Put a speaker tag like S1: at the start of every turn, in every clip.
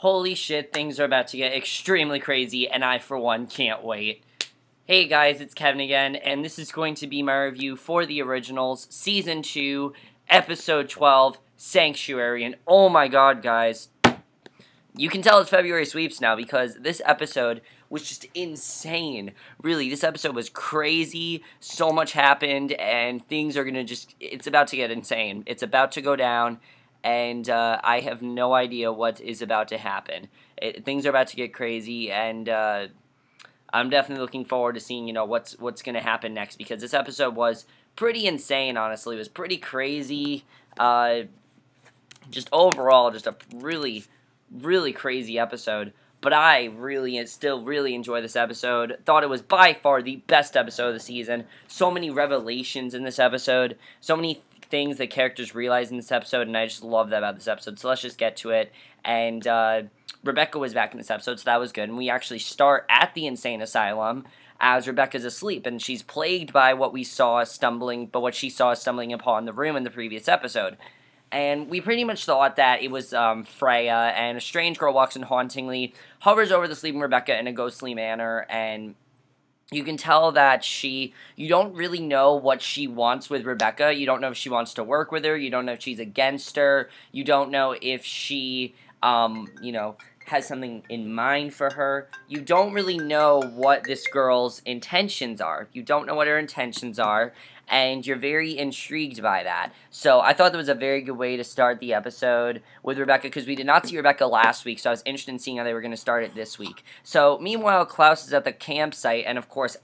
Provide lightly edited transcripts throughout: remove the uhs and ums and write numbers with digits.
S1: Holy shit, things are about to get extremely crazy, and I, for one, can't wait. Hey guys, it's Kevin again, and this is going to be my review for The Originals, Season 2, Episode 12, Sanctuary, and oh my god, guys, you can tell it's February sweeps now, because this episode was just insane. Really, this episode was crazy, so much happened, and things are gonna it's about to get insane. It's about to go down, and I have no idea what is about to happen. Things are about to get crazy, and I'm definitely looking forward to seeing, what's going to happen next, because this episode was pretty insane, honestly. It was pretty crazy. Just overall, just a really, really crazy episode. But I still really enjoy this episode. Thought it was by far the best episode of the season. So many revelations in this episode. So many things that characters realize in this episode, and I just love that about this episode. So let's just get to it. And Rebekah was back in this episode, so that was good. And we actually start at the insane asylum as Rebekah's asleep, and she's plagued by what she saw stumbling upon the room in the previous episode. And we pretty much thought that it was Freya, and a strange girl walks in hauntingly, hovers over the sleeping Rebekah in a ghostly manner, and you can tell that you don't really know what she wants with Rebekah. You don't know if she wants to work with her. You don't know if she's against her. You don't know if she, has something in mind for her. You don't really know what this girl's intentions are. You don't know what her intentions are, and you're very intrigued by that. So I thought that was a very good way to start the episode with Rebekah, because we did not see Rebekah last week, so I was interested in seeing how they were going to start it this week. So meanwhile, Klaus is at the campsite, and of course,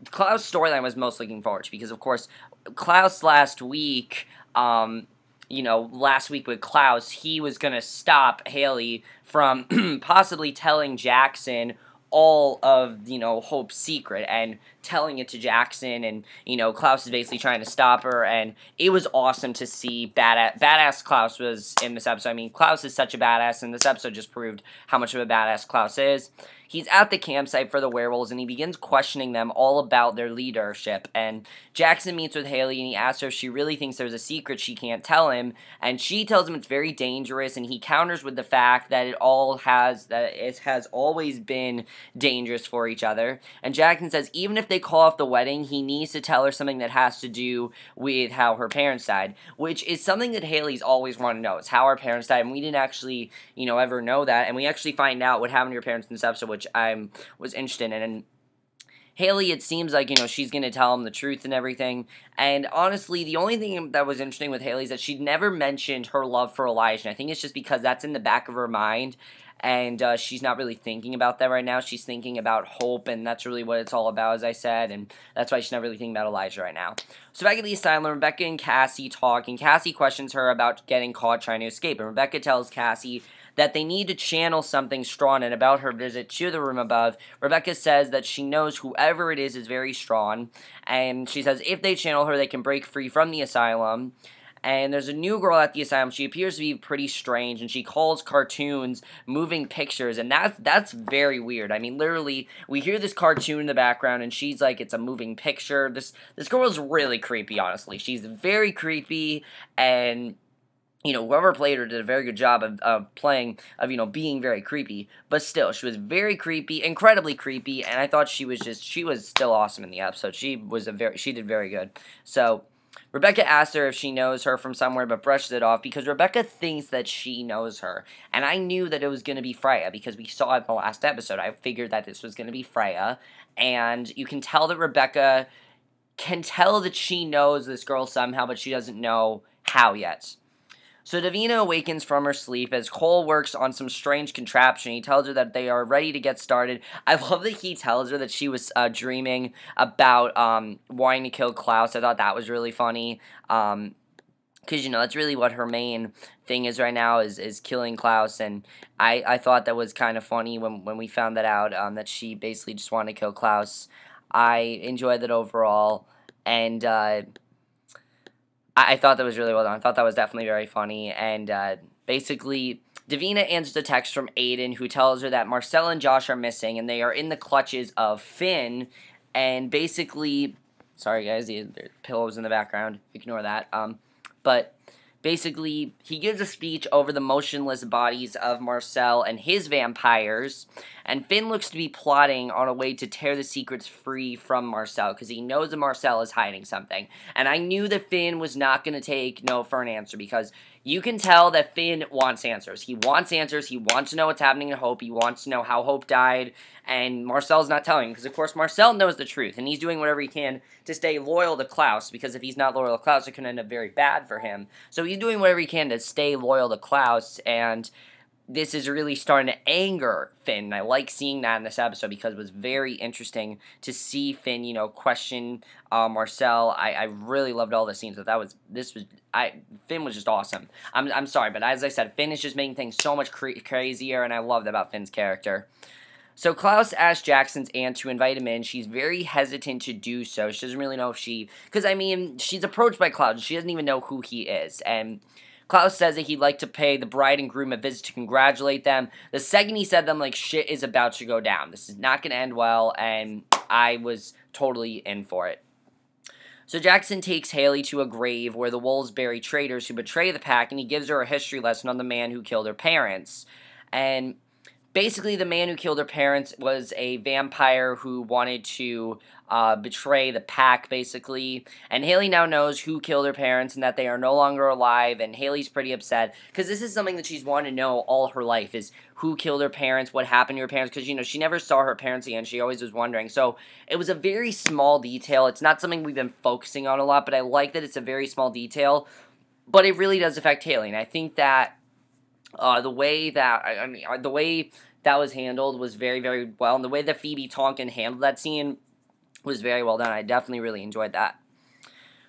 S1: Klaus' storyline was most looking forward to, because of course, Klaus last week, last week with Klaus, he was going to stop Hayley from possibly telling Jackson all of, Hope's secret, and telling it to Jackson, and, Klaus is basically trying to stop her, and it was awesome to see badass Klaus was in this episode. I mean, Klaus is such a badass, and this episode just proved how much of a badass Klaus is. He's at the campsite for the werewolves, and he begins questioning them all about their leadership, and Jackson meets with Hayley, and he asks her if she really thinks there's a secret she can't tell him, and she tells him it's very dangerous, and he counters with the fact that it has always been dangerous for each other, and Jackson says even if they call off the wedding, he needs to tell her something that has to do with how her parents died, which is something that Hayley's always wanted to know, is how her parents died, and we didn't actually, ever know that, and we actually find out what happened to your parents in this episode, which I was interested in, and Hayley, it seems like, she's going to tell him the truth and everything, and honestly, the only thing that was interesting with Hayley is that she'd never mentioned her love for Elijah, and I think it's just because that's in the back of her mind, and she's not really thinking about that right now. She's thinking about Hope, and that's really what it's all about, as I said, and that's why she's not really thinking about Elijah right now. So back at the asylum, Rebekah and Cassie talk, and Cassie questions her about getting caught trying to escape, and Rebekah tells Cassie that they need to channel something strong, and about her visit to the room above, Rebekah says that she knows whoever it is very strong, and she says if they channel her, they can break free from the asylum. And there's a new girl at the asylum. She appears to be pretty strange, and she calls cartoons moving pictures, and that's very weird. I mean, literally, we hear this cartoon in the background, and she's like, it's a moving picture. This girl is really creepy, honestly. She's very creepy, and whoever played her did a very good job of being very creepy, but still, she was very creepy, incredibly creepy, and I thought she was still awesome in the episode. She did very good. So Rebekah asks her if she knows her from somewhere, but brushes it off because Rebekah thinks that she knows her. And I knew that it was going to be Freya because we saw it in the last episode. I figured that this was going to be Freya. And you can tell that Rebekah can tell that she knows this girl somehow, but she doesn't know how yet. So Davina awakens from her sleep as Cole works on some strange contraption. He tells her that they are ready to get started. I love that he tells her that she was dreaming about wanting to kill Klaus. I thought that was really funny. Because, that's really what her main thing is right now is killing Klaus. And I thought that was kind of funny when we found that out, that she basically just wanted to kill Klaus. I enjoyed that overall. And I thought that was really well done. I thought that was definitely very funny, and basically, Davina answers a text from Aiden, who tells her that Marcel and Josh are missing, and they are in the clutches of Finn, and basically, sorry guys, there's pillows in the background, ignore that, but basically, he gives a speech over the motionless bodies of Marcel and his vampires, and Finn looks to be plotting on a way to tear the secrets free from Marcel, because he knows that Marcel is hiding something. And I knew that Finn was not going to take no for an answer, because you can tell that Finn wants answers. He wants answers. He wants to know what's happening to Hope. He wants to know how Hope died. And Marcel's not telling, because of course Marcel knows the truth. And he's doing whatever he can to stay loyal to Klaus, because if he's not loyal to Klaus, it can end up very bad for him. So he's doing whatever he can to stay loyal to Klaus, and this is really starting to anger Finn. And I like seeing that in this episode, because it was very interesting to see Finn, you know, question Marcel. I really loved all the scenes. Finn was just awesome. I'm sorry, but as I said, Finn is just making things so much crazier, and I love that about Finn's character. So Klaus asks Jackson's aunt to invite him in. She's very hesitant to do so. She doesn't really know if because I mean, she's approached by Klaus. She doesn't even know who he is, and Klaus says that he'd like to pay the bride and groom a visit to congratulate them. The second he said them, like, shit is about to go down. This is not going to end well, and I was totally in for it. So Jackson takes Hayley to a grave where the wolves bury traitors who betray the pack, and he gives her a history lesson on the man who killed her parents. And basically, the man who killed her parents was a vampire who wanted to betray the pack, basically. And Hayley now knows who killed her parents and that they are no longer alive, and Hayley's pretty upset, because this is something that she's wanted to know all her life, is who killed her parents, what happened to her parents, because, you know, she never saw her parents again. She always was wondering. So it was a very small detail. It's not something we've been focusing on a lot, but I like that it's a very small detail, but it really does affect Hayley, and I think that the way that was handled was very, very well, and the way that Phoebe Tonkin handled that scene was very well done. I definitely really enjoyed that.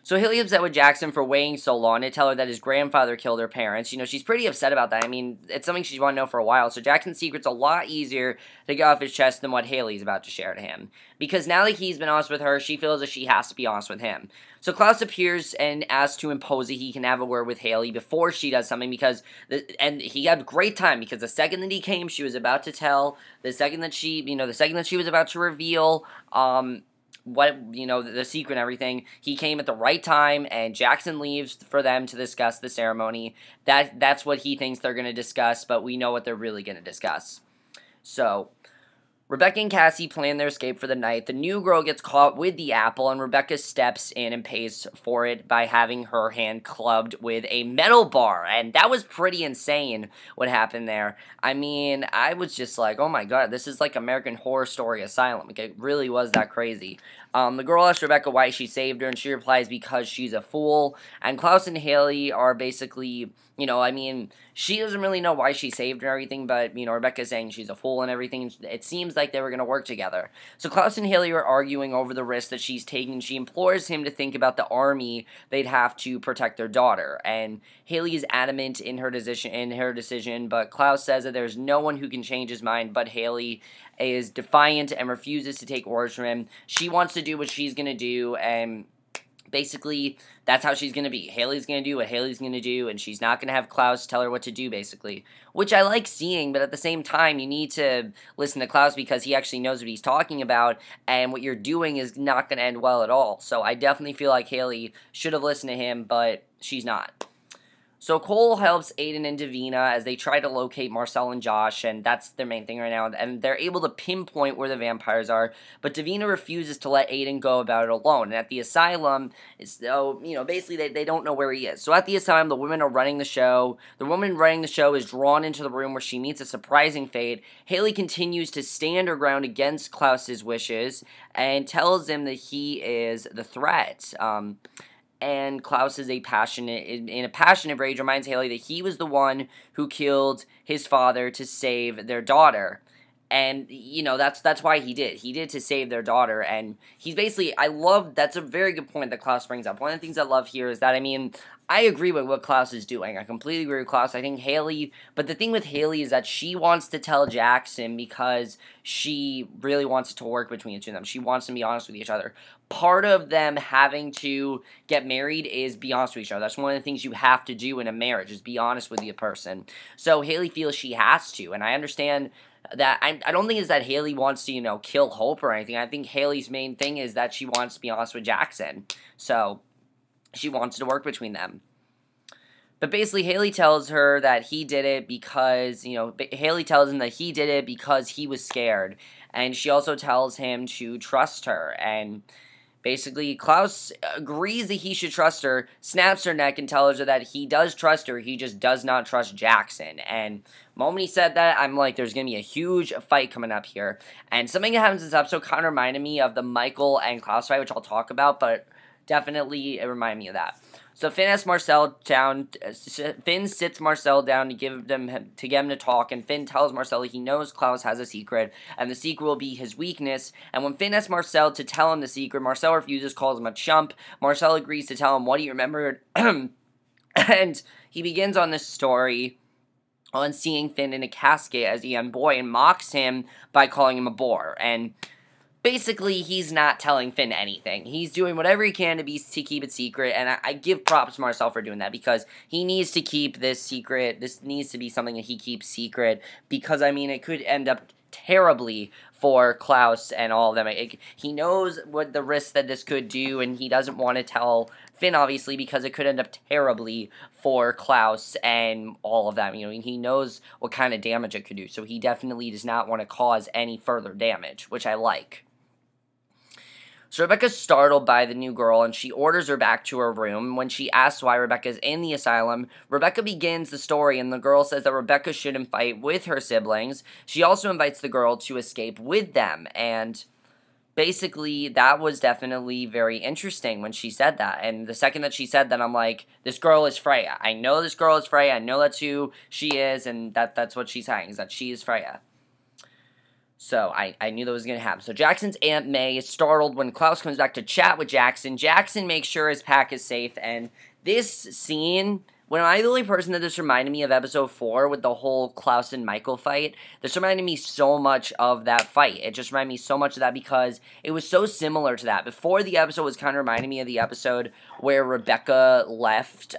S1: So Hayley upset with Jackson for waiting so long to tell her that his grandfather killed her parents. You know, she's pretty upset about that. I mean, it's something she's wanted to know for a while. So Jackson's secret's a lot easier to get off his chest than what Hayley's about to share to him. Because now that he's been honest with her, she feels that she has to be honest with him. So Klaus appears and asks to impose that he can have a word with Hayley before she does something, because and he had great time, because the second that he came, she was about to tell. The second that she was about to reveal the secret and everything, he came at the right time, and Jackson leaves for them to discuss the ceremony. That's what he thinks they're going to discuss, but we know what they're really going to discuss. So Rebekah and Cassie plan their escape for the night. The new girl gets caught with the apple, and Rebekah steps in and pays for it by having her hand clubbed with a metal bar. And that was pretty insane what happened there. I mean, I was just like, oh my god, this is like American Horror Story Asylum. Like, it really was that crazy. The girl asks Rebekah why she saved her, and she replies because she's a fool. And Klaus and Hayley are basically, you know, I mean, she doesn't really know why she saved her and everything, but, you know, Rebekah's saying she's a fool and everything. It seems like they were going to work together. So Klaus and Hayley are arguing over the risk that she's taking. She implores him to think about the army they'd have to protect their daughter. And Hayley is adamant in her decision, but Klaus says that there's no one who can change his mind but Hayley, is defiant and refuses to take orders from him. She wants to do what she's going to do, and basically, that's how she's going to be. Hayley's going to do what Hayley's going to do, and she's not going to have Klaus tell her what to do, basically. Which I like seeing, but at the same time, you need to listen to Klaus, because he actually knows what he's talking about, and what you're doing is not going to end well at all. So I definitely feel like Hayley should have listened to him, but she's not. So Cole helps Aiden and Davina as they try to locate Marcel and Josh, and that's their main thing right now, and they're able to pinpoint where the vampires are, but Davina refuses to let Aiden go about it alone, and at the asylum, basically they don't know where he is. So at the asylum, the women are running the show. The woman running the show is drawn into the room where she meets a surprising fate. Hayley continues to stand her ground against Klaus's wishes, and tells him that he is the threat. And Klaus is in a passionate rage, reminds Hayley that he was the one who killed his father to save their daughter. And, you know, that's why he did. He did to save their daughter, and he's basically, that's a very good point that Klaus brings up. One of the things I love here is that, I mean, I agree with what Klaus is doing. I completely agree with Klaus. I think Hayley, but the thing with Hayley is that she wants to tell Jackson because she really wants it to work between the two of them. She wants them to be honest with each other. Part of them having to get married is be honest with each other. That's one of the things you have to do in a marriage, is be honest with the person. So Hayley feels she has to, and I understand that. I don't think it's that Hayley wants to, you know, kill Hope or anything. I think Hayley's main thing is that she wants to be honest with Jackson. So she wants to work between them. But basically, Hayley tells her that he did it because, Hayley tells him that he did it because he was scared. And she also tells him to trust her. And basically, Klaus agrees that he should trust her, snaps her neck, and tells her that he does trust her, he just does not trust Jackson. And the moment he said that, I'm like, there's going to be a huge fight coming up here. And something that happens in this episode kind of reminded me of the Michael and Klaus fight, which I'll talk about, but definitely it reminded me of that. So Finn sits Marcel down to get him to talk, and Finn tells Marcel he knows Klaus has a secret, and the secret will be his weakness. And when Finn asks Marcel to tell him the secret, Marcel refuses, calls him a chump. Marcel agrees to tell him what he remembered, and he begins on this story on seeing Finn in a casket as a young boy, and mocks him by calling him a bore. And basically, he's not telling Finn anything. He's doing whatever he can to keep it secret, and I give props to Marcel for doing that, because he needs to keep this secret. This needs to be something that he keeps secret, because, it could end up terribly for Klaus and all of them. He knows what the risks that this could do, and he doesn't want to tell Finn, obviously, because it could end up terribly for Klaus and all of them. He knows what kind of damage it could do, so he definitely does not want to cause any further damage, which I like. So Rebekah's startled by the new girl, and she orders her back to her room. When she asks why Rebekah's in the asylum, Rebekah begins the story, and the girl says that Rebekah shouldn't fight with her siblings. She also invites the girl to escape with them, and basically, that was definitely very interesting when she said that. And the second that she said that, I'm like, this girl is Freya. I know this girl is Freya. I know that's who she is, and that's what she's saying, is that she is Freya. So, I knew that was going to happen. So, Jackson's Aunt May is startled when Klaus comes back to chat with Jackson. Jackson makes sure his pack is safe, and this scene, when I'm the only person that this reminded me of episode 4 with the whole Klaus and Michael fight, this reminded me so much of that fight. It just reminded me so much of that because it was so similar to that. Before the episode was kind of reminding me of the episode where Rebekah left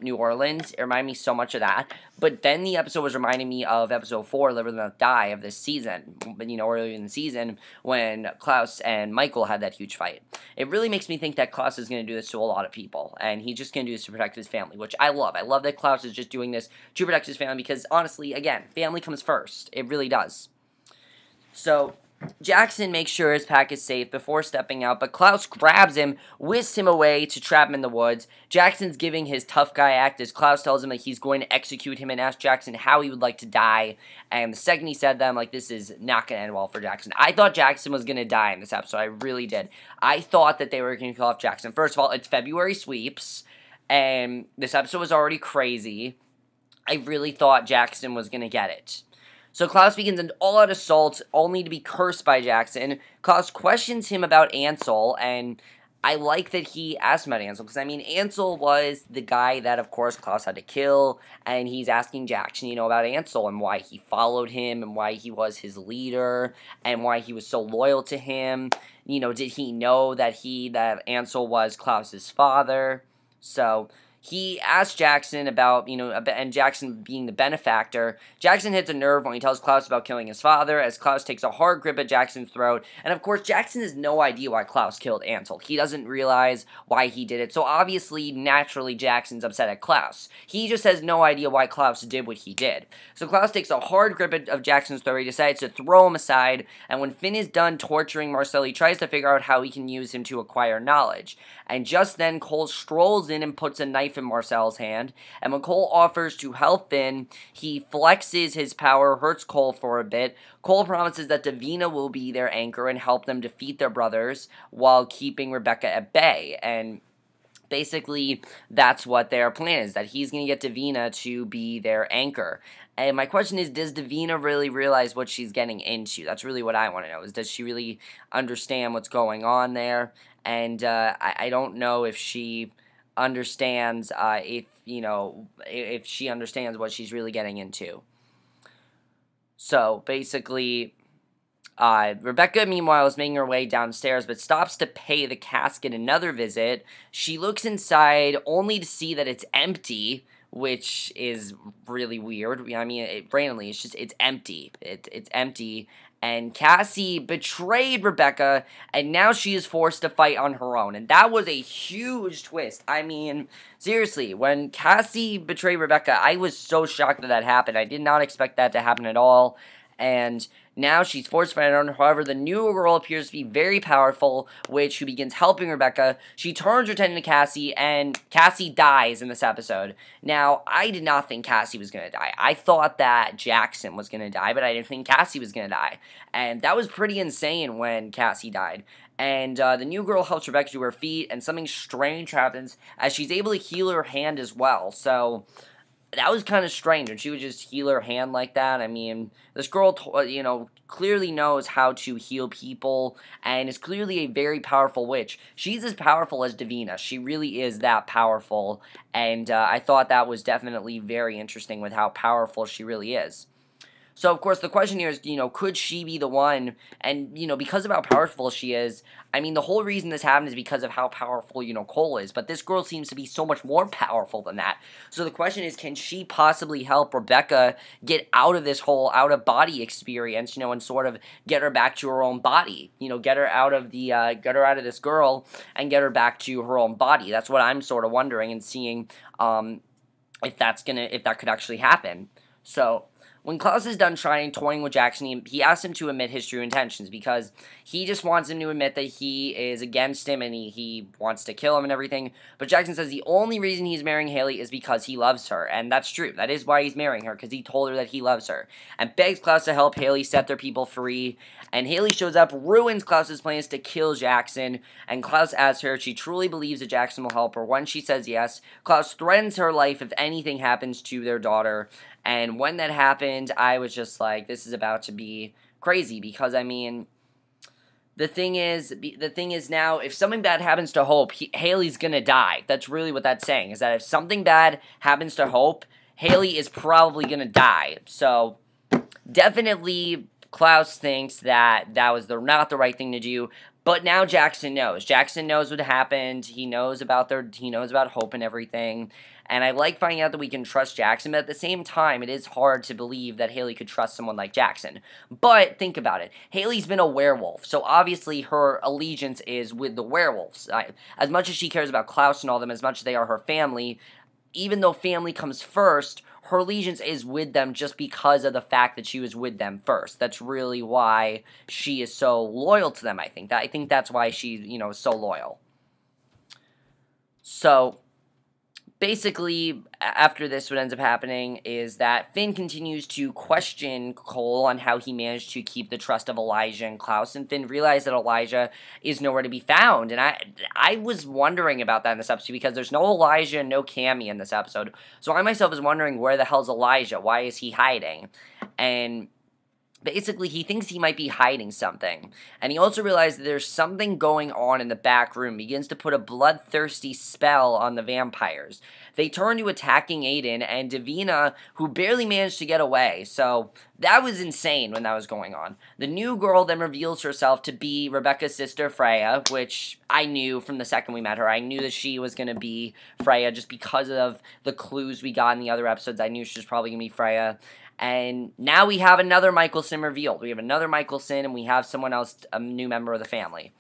S1: New Orleans. It reminded me so much of that. But then the episode was reminding me of episode 4, Live and Let Die, of this season. But, earlier in the season when Klaus and Michael had that huge fight. It really makes me think that Klaus is going to do this to a lot of people. And he's just going to do this to protect his family, which I love. I love that Klaus is just doing this to protect his family because, honestly, again, family comes first. It really does. So, Jackson makes sure his pack is safe before stepping out, but Klaus grabs him, whisks him away to trap him in the woods. Jackson's giving his tough guy act as Klaus tells him that he's going to execute him and asks Jackson how he would like to die. And the second he said that, I'm like, this is not going to end well for Jackson. I thought Jackson was going to die in this episode. I really did. I thought that they were going to kill off Jackson. First of all, it's February sweeps, and this episode was already crazy. I really thought Jackson was going to get it. So Klaus begins an all-out assault, only to be cursed by Jackson. Klaus questions him about Ansel, and I like that he asked about Ansel, because, Ansel was the guy that, of course, Klaus had to kill, and he's asking Jackson, about Ansel, and why he followed him, and why he was his leader, and why he was so loyal to him. Did he know that Ansel was Klaus's father? So he asked Jackson about, and Jackson being the benefactor. Jackson hits a nerve when he tells Klaus about killing his father, as Klaus takes a hard grip at Jackson's throat. And of course, Jackson has no idea why Klaus killed Ansel. He doesn't realize why he did it. So obviously, naturally, Jackson's upset at Klaus. He just has no idea why Klaus did what he did. So Klaus takes a hard grip of Jackson's throat. He decides to throw him aside. And when Finn is done torturing Marcel, he tries to figure out how he can use him to acquire knowledge. And just then, Cole strolls in and puts a knife in Marcel's hand, and when Cole offers to help Finn, he flexes his power, hurts Cole for a bit. Cole promises that Davina will be their anchor and help them defeat their brothers while keeping Rebekah at bay, and basically that's what their plan is, that he's going to get Davina to be their anchor. And my question is, does Davina really realize what she's getting into? That's really what I want to know, is does she really understand what's going on there? And I don't know if she understands, if she understands what she's really getting into. So, basically, Rebekah, meanwhile, is making her way downstairs, but stops to pay the casket another visit. She looks inside, only to see that it's empty, which is really weird. I mean, randomly, it's empty. It's empty. And Cassie betrayed Rebekah, and now she is forced to fight on her own. And that was a huge twist. I mean, seriously, when Cassie betrayed Rebekah, I was so shocked that that happened. I did not expect that to happen at all. And now she's forced to fight on her. However, the new girl appears to be very powerful, who begins helping Rebekah. She turns her attention to Cassie, and Cassie dies in this episode. Now, I did not think Cassie was going to die. I thought that Jackson was going to die, but I didn't think Cassie was going to die. And that was pretty insane when Cassie died. And the new girl helps Rebekah to her feet, and something strange happens as she's able to heal her hand as well. So that was kind of strange, and she would just heal her hand like that. I mean, this girl, clearly knows how to heal people, and is clearly a very powerful witch. She's as powerful as Davina. She really is that powerful, and I thought that was definitely very interesting with how powerful she really is. So, of course, the question here is, could she be the one? And, because of how powerful she is, I mean, the whole reason this happened is because of how powerful, Cole is. But this girl seems to be so much more powerful than that. So the question is, can she possibly help Rebekah get out of this whole out-of-body experience, and sort of get her back to her own body? Get her out of this girl and get her back to her own body. That's what I'm sort of wondering and seeing if that could actually happen. So when Klaus is done toying with Jackson, he asks him to admit his true intentions, because he just wants him to admit that he is against him and he wants to kill him and everything. But Jackson says the only reason he's marrying Hayley is because he loves her, and that's true. That is why he's marrying her, because he told her that he loves her, and begs Klaus to help Hayley set their people free. And Hayley shows up, ruins Klaus's plans to kill Jackson, and Klaus asks her if she truly believes that Jackson will help her. When she says yes, Klaus threatens her life if anything happens to their daughter. And when that happened, I was just like, this is about to be crazy, because, I mean, the thing is now, if something bad happens to Hope, Hayley's gonna die. That's really what that's saying, is that if something bad happens to Hope, Hayley is probably gonna die. So, definitely, Klaus thinks that that was not the right thing to do. But now Jackson knows. Jackson knows what happened. He knows about Hope and everything. And I like finding out that we can trust Jackson, but at the same time, it is hard to believe that Hayley could trust someone like Jackson. But think about it. Hayley's been a werewolf, so obviously her allegiance is with the werewolves. As much as she cares about Klaus and all them, as much as they are her family, even though family comes first, her allegiance is with them just because of the fact that she was with them first. That's really why she is so loyal to them, I think. I think that's why she, is so loyal. So basically, after this, what ends up happening is that Finn continues to question Cole on how he managed to keep the trust of Elijah and Klaus, and Finn realized that Elijah is nowhere to be found, and I was wondering about that in this episode, because there's no Elijah and no Cammy in this episode, so I myself was wondering, where the hell's Elijah? Why is he hiding? And basically, he thinks he might be hiding something. And he also realizes that there's something going on in the back room. He begins to put a bloodthirsty spell on the vampires. They turn to attacking Aiden and Davina, who barely managed to get away. So that was insane when that was going on. The new girl then reveals herself to be Rebekah's sister, Freya, which I knew from the second we met her. I knew that she was going to be Freya just because of the clues we got in the other episodes. I knew she was probably going to be Freya. And now we have another Mikaelson revealed. We have another Mikaelson, and we have someone else, a new member of the family.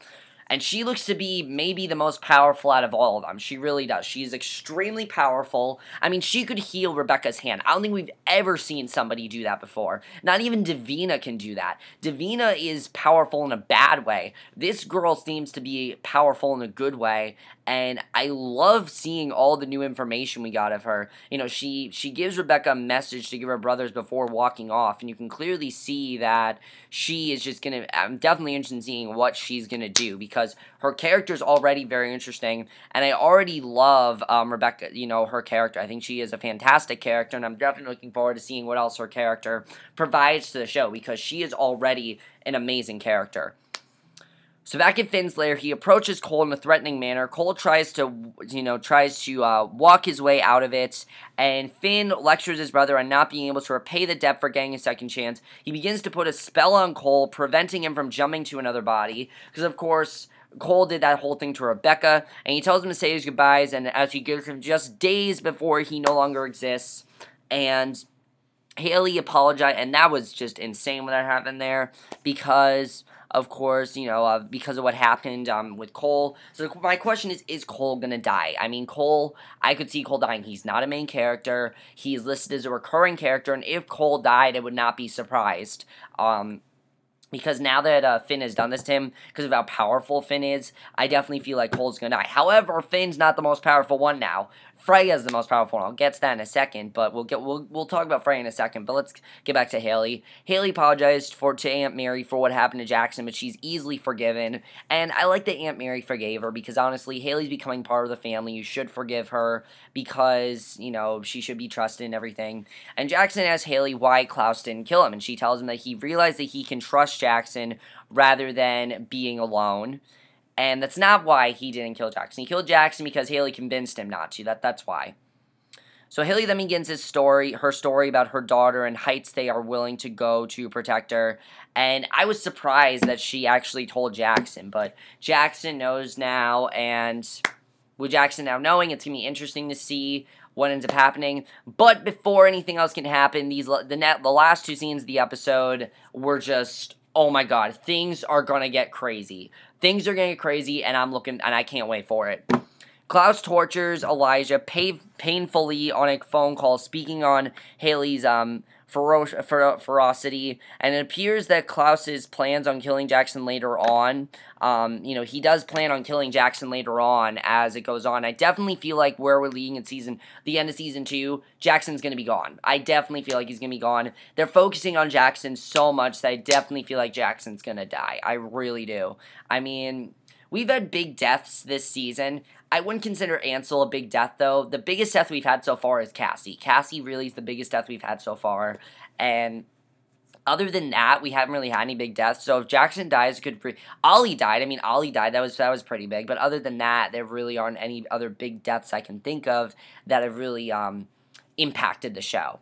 S1: And she looks to be maybe the most powerful out of all of them. She really does. She's extremely powerful. I mean, she could heal Rebekah's hand. I don't think we've ever seen somebody do that before. Not even Davina can do that. Davina is powerful in a bad way. This girl seems to be powerful in a good way. And I love seeing all the new information we got of her. She gives Rebekah a message to give her brothers before walking off. And you can clearly see that she is just going to... I'm definitely interested in seeing what she's going to do, because her character is already very interesting. And I already love Rebekah, her character. I think she is a fantastic character. And I'm definitely looking forward to seeing what else her character provides to the show, because she is already an amazing character. So back at Finn's lair, he approaches Cole in a threatening manner. Cole tries to walk his way out of it, and Finn lectures his brother on not being able to repay the debt for getting a second chance. He begins to put a spell on Cole, preventing him from jumping to another body, because of course Cole did that whole thing to Rebekah, and he tells him to say his goodbyes, and as he gives him just days before he no longer exists, and Hayley apologized, and that was just insane when that happened there, because, of course, because of what happened with Cole. So my question is Cole going to die? I mean, Cole, I could see Cole dying. He's not a main character. He's listed as a recurring character, and if Cole died, I would not be surprised. Because now that Finn has done this to him, because of how powerful Finn is, I definitely feel like Cole's going to die. However, Finn's not the most powerful one now. Freya's the most powerful one. I'll get to that in a second, but we'll talk about Freya in a second. But let's get back to Hayley. Hayley apologized to Aunt Mary for what happened to Jackson, but she's easily forgiven. And I like that Aunt Mary forgave her, because honestly, Hayley's becoming part of the family. You should forgive her, because, she should be trusted and everything. And Jackson asks Hayley why Klaus didn't kill him, and she tells him that he realized that he can trust Jackson rather than being alone. And that's not why he didn't kill Jackson. He killed Jackson because Hayley convinced him not to. That's why. So Hayley then begins her story about her daughter and heights they are willing to go to protect her. And I was surprised that she actually told Jackson. But Jackson knows now, and with Jackson now knowing, it's going to be interesting to see what ends up happening. But before anything else can happen, the last two scenes of the episode were just, oh my god, things are going to get crazy. Things are going to get crazy, and I can't wait for it. Klaus tortures Elijah painfully on a phone call, speaking on Hayley's ferocity, and it appears that Klaus's plans on killing Jackson later on, he does plan on killing Jackson later on as it goes on. I definitely feel like where we're leading in the end of Season 2, Jackson's going to be gone. I definitely feel like he's going to be gone. They're focusing on Jackson so much that I definitely feel like Jackson's going to die. I really do. I mean, we've had big deaths this season. I wouldn't consider Ansel a big death, though. The biggest death we've had so far is Cassie. Cassie really is the biggest death we've had so far. And other than that, we haven't really had any big deaths. So if Jackson dies, Ollie died. I mean, Ollie died. That was pretty big. But other than that, there really aren't any other big deaths I can think of that have really impacted the show.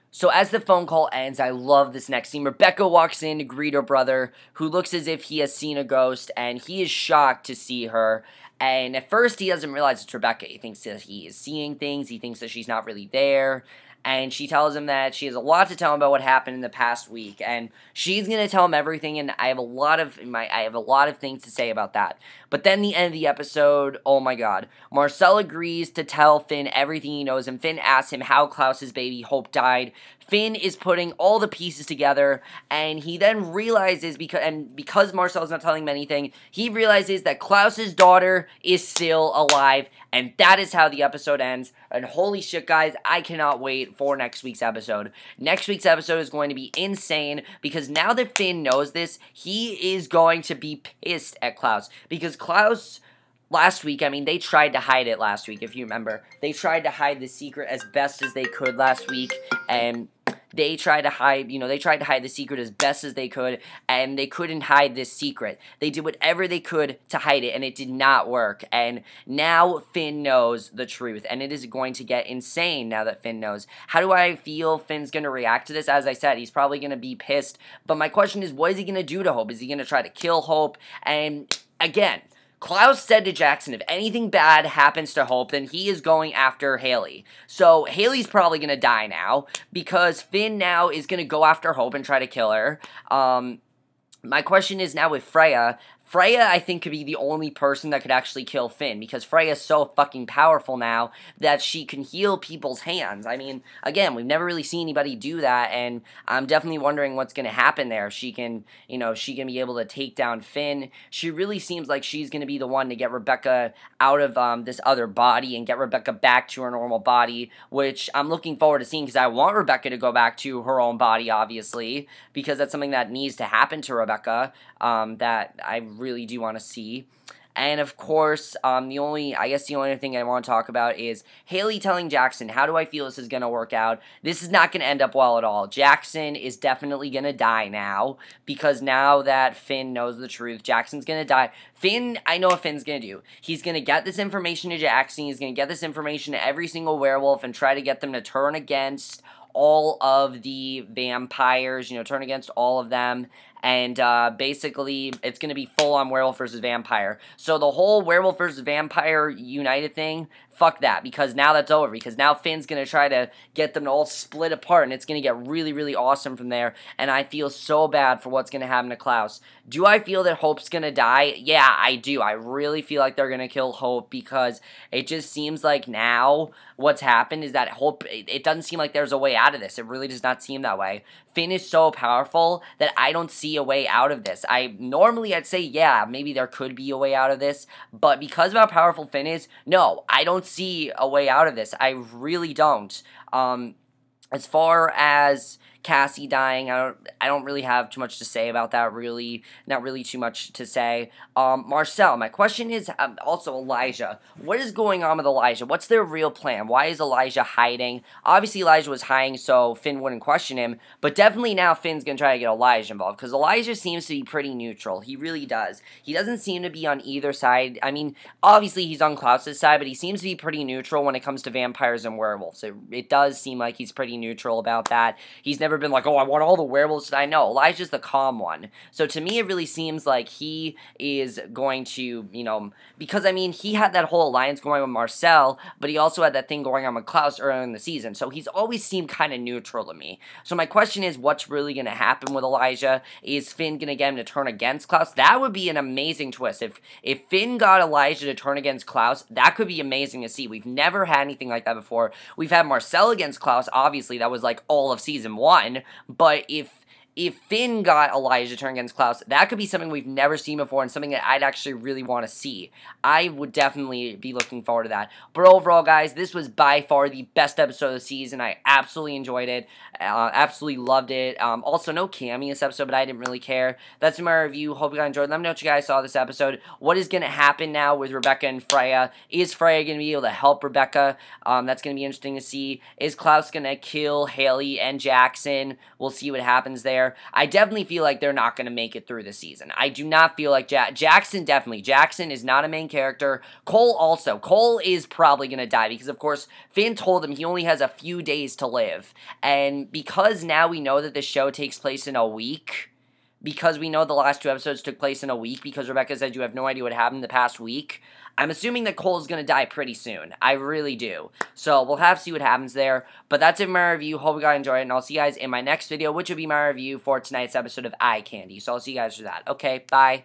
S1: So as the phone call ends, I love this next scene. Rebekah walks in to greet her brother, who looks as if he has seen a ghost, and he is shocked to see her. And at first, he doesn't realize it's Rebekah. He thinks that he is seeing things. He thinks that she's not really there. And she tells him that she has a lot to tell him about what happened in the past week, and she's gonna tell him everything. And I have a lot of things to say about that. But then the end of the episode, oh my god, Marcel agrees to tell Finn everything he knows, and Finn asks him how Klaus's baby Hope died. Finn is putting all the pieces together, and he then realizes, because Marcel's not telling him anything, he realizes that Klaus's daughter is still alive, and that is how the episode ends. And holy shit, guys, I cannot wait for next week's episode. Next week's episode is going to be insane, because now that Finn knows this, he is going to be pissed at Klaus, because Klaus, last week, I mean, they tried to hide it last week, if you remember. They tried to hide the secret as best as they could last week, and they tried to hide the secret as best as they could, and they couldn't hide this secret. They did whatever they could to hide it, and it did not work. And now Finn knows the truth, and it is going to get insane now that Finn knows. How do I feel Finn's going to react to this? As I said, he's probably going to be pissed, but my question is, what is he going to do to Hope? Is he going to try to kill Hope? And again, Klaus said to Jackson, if anything bad happens to Hope, then he is going after Hayley. So Hayley's probably going to die now, because Finn now is going to go after Hope and try to kill her. My question is now with Freya. Freya, I think, could be the only person that could actually kill Finn, because Freya is so fucking powerful now that she can heal people's hands. I mean, again, we've never really seen anybody do that, and I'm definitely wondering what's going to happen there. She can be able to take down Finn. She really seems like she's going to be the one to get Rebekah out of this other body and get Rebekah back to her normal body, which I'm looking forward to seeing, because I want Rebekah to go back to her own body, obviously, because that's something that needs to happen to Rebekah, that I really do want to see. And of course, the only other thing I want to talk about is Hayley telling Jackson, how do I feel this is going to work out? This is not going to end up well at all. Jackson is definitely going to die now, because now that Finn knows the truth, Jackson's going to die. Finn, I know what Finn's going to do. He's going to get this information to Jackson. He's going to get this information to every single werewolf and try to get them to turn against all of the vampires, turn against all of them, and basically it's going to be full-on werewolf versus vampire. So the whole werewolf versus vampire united thing, fuck that, because now that's over, because now Finn's going to try to get them to all split apart, and it's going to get really, really awesome from there, and I feel so bad for what's going to happen to Klaus. Do I feel that Hope's going to die? Yeah, I do. I really feel like they're going to kill Hope, because it just seems like now what's happened is that Hope, it doesn't seem like there's a way out of this. It really does not seem that way. Finn is so powerful that I don't see a way out of this. Normally I'd say, yeah, maybe there could be a way out of this, but because of how powerful Finn is, no, I don't see a way out of this. I really don't. As far as Cassie dying, I don't really have too much to say about that, really. Not really too much to say. Marcel, my question is also Elijah. What is going on with Elijah? What's their real plan? Why is Elijah hiding? Obviously, Elijah was hiding so Finn wouldn't question him, but definitely now Finn's going to try to get Elijah involved, because Elijah seems to be pretty neutral. He really does. He doesn't seem to be on either side. I mean, obviously he's on Klaus's side, but he seems to be pretty neutral when it comes to vampires and werewolves. It does seem like he's pretty neutral about that. He's never been like, oh, I want all the werewolves to die. No, Elijah's the calm one. So to me, it really seems like he is going to, you know, because, I mean, he had that whole alliance going with Marcel, but he also had that thing going on with Klaus earlier in the season. So he's always seemed kind of neutral to me. So my question is, what's really going to happen with Elijah? Is Finn going to get him to turn against Klaus? That would be an amazing twist. If Finn got Elijah to turn against Klaus, that could be amazing to see. We've never had anything like that before. We've had Marcel against Klaus, obviously, that was like all of season 1, but if Finn got Elijah to turn against Klaus, that could be something we've never seen before and something that I'd actually really want to see. I would definitely be looking forward to that. But overall, guys, this was by far the best episode of the season. I absolutely enjoyed it. Absolutely loved it. Also, no Cammy this episode, but I didn't really care. That's my review. Hope you guys enjoyed. Let me know what you guys saw this episode. What is going to happen now with Rebekah and Freya? Is Freya going to be able to help Rebekah? That's going to be interesting to see. Is Klaus going to kill Hayley and Jackson? We'll see what happens there. I definitely feel like they're not going to make it through the season. I do not feel like Jackson, definitely. Jackson is not a main character. Cole also. Cole is probably going to die because, of course, Finn told him he only has a few days to live. And because now we know that the show takes place in a week, because we know the last 2 episodes took place in a week, because Rebekah said you have no idea what happened the past week, I'm assuming that Cole's going to die pretty soon. I really do. So, we'll have to see what happens there. But that's it for my review. Hope you guys enjoyed it. And I'll see you guys in my next video, which will be my review for tonight's episode of Eye Candy. So, I'll see you guys for that. Okay, bye.